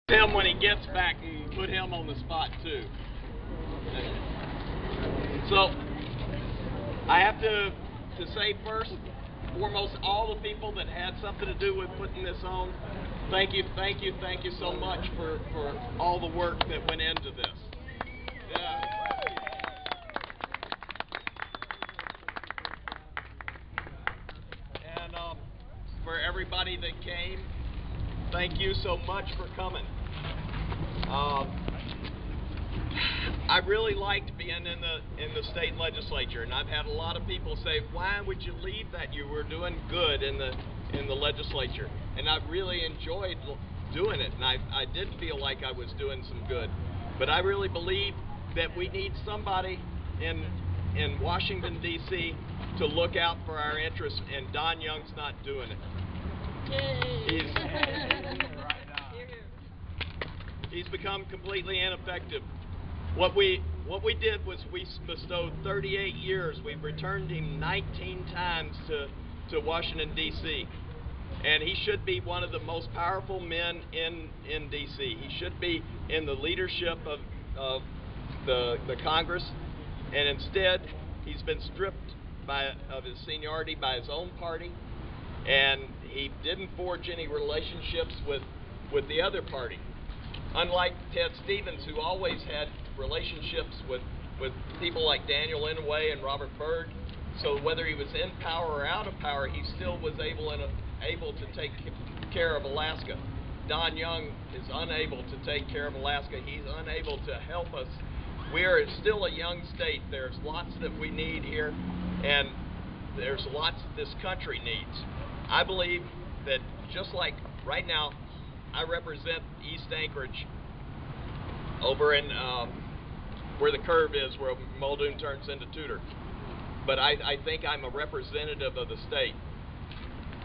Him when he gets back and put him on the spot too. So I have to say first, foremost, all the people that had something to do with putting this on, thank you so much for all the work that went into this. Yeah. And for everybody that came, thank you so much for coming. I really liked being in the state legislature, and I've had a lot of people say, "Why would you leave that? You were doing good in the legislature." And I really enjoyed doing it, and I did feel like I was doing some good. But I really believe that we need somebody in Washington D.C. to look out for our interests, and Don Young's not doing it. He's become completely ineffective. What we did was we bestowed 38 years. We've returned him 19 times to Washington, D.C. And he should be one of the most powerful men in D.C. He should be in the leadership of the Congress. And instead, he's been stripped of his seniority by his own party. And he didn't forge any relationships with the other party. Unlike Ted Stevens, who always had relationships with people like Daniel Inouye and Robert Byrd, so whether he was in power or out of power, he still was able to take care of Alaska. Don Young is unable to take care of Alaska. He's unable to help us. We're still a young state. There's lots that we need here, and there's lots that this country needs. I believe that just like right now, I represent East Anchorage over in where the curve is, where Muldoon turns into Tudor. But I think I'm a representative of the state.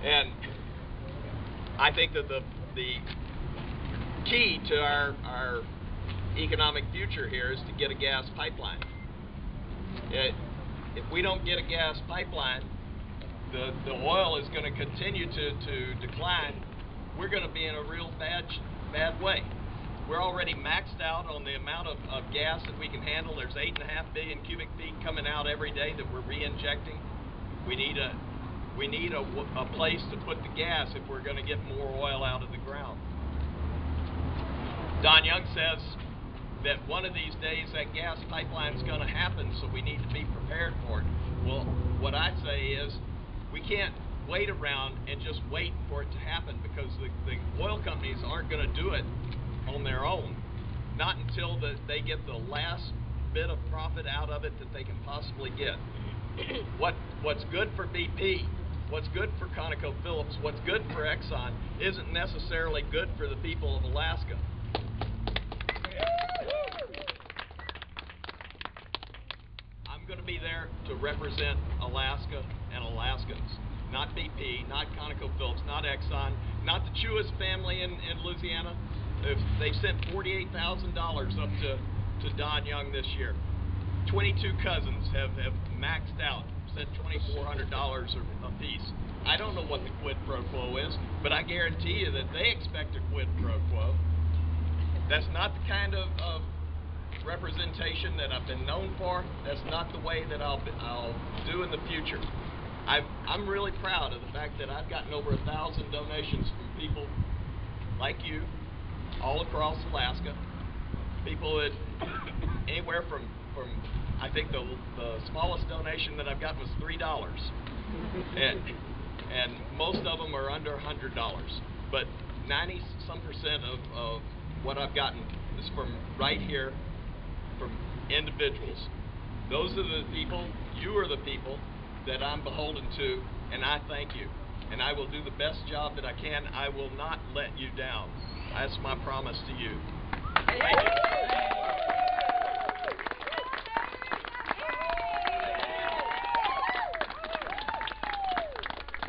And I think that the key to our economic future here is to get a gas pipeline. If we don't get a gas pipeline, the oil is going to continue to decline. We're going to be in a real bad way. We're already maxed out on the amount of gas that we can handle. There's 8.5 billion cubic feet coming out every day that we're re-injecting. We need a place to put the gas if we're going to get more oil out of the ground. Don Young says that one of these days that gas pipeline is going to happen, so we need to be prepared for it. Well, what I say is we can't wait around and just wait for it to happen, because the oil companies aren't going to do it on their own. Not until they get the last bit of profit out of it that they can possibly get. What's good for BP, what's good for ConocoPhillips, what's good for Exxon isn't necessarily good for the people of Alaska. I'm going to be there to represent Alaska and Alaskans. Not BP, not ConocoPhillips, not Exxon, not the Chewis family in Louisiana. They sent $48,000 up to Don Young this year. 22 cousins have maxed out, sent $2,400 a piece. I don't know what the quid pro quo is, but I guarantee you that they expect a quid pro quo. That's not the kind of representation that I've been known for. That's not the way that I'll do in the future. I'm really proud of the fact that I've gotten over 1,000 donations from people like you all across Alaska. People that anywhere from I think the smallest donation that I've got was $3, and most of them are under $100. But 90-some% of what I've gotten is from right here, from individuals. Those are the people, you are the people that I'm beholden to, and I thank you. And I will do the best job that I can. I will not let you down. That's my promise to you. Thank you.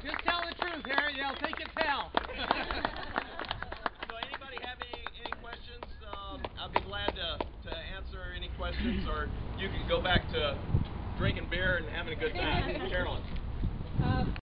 Just tell the truth, Harry. They'll think it's hell. So anybody have any questions? I'll be glad to answer any questions, or you can go back to drinking beer and having a good time. Carolyn.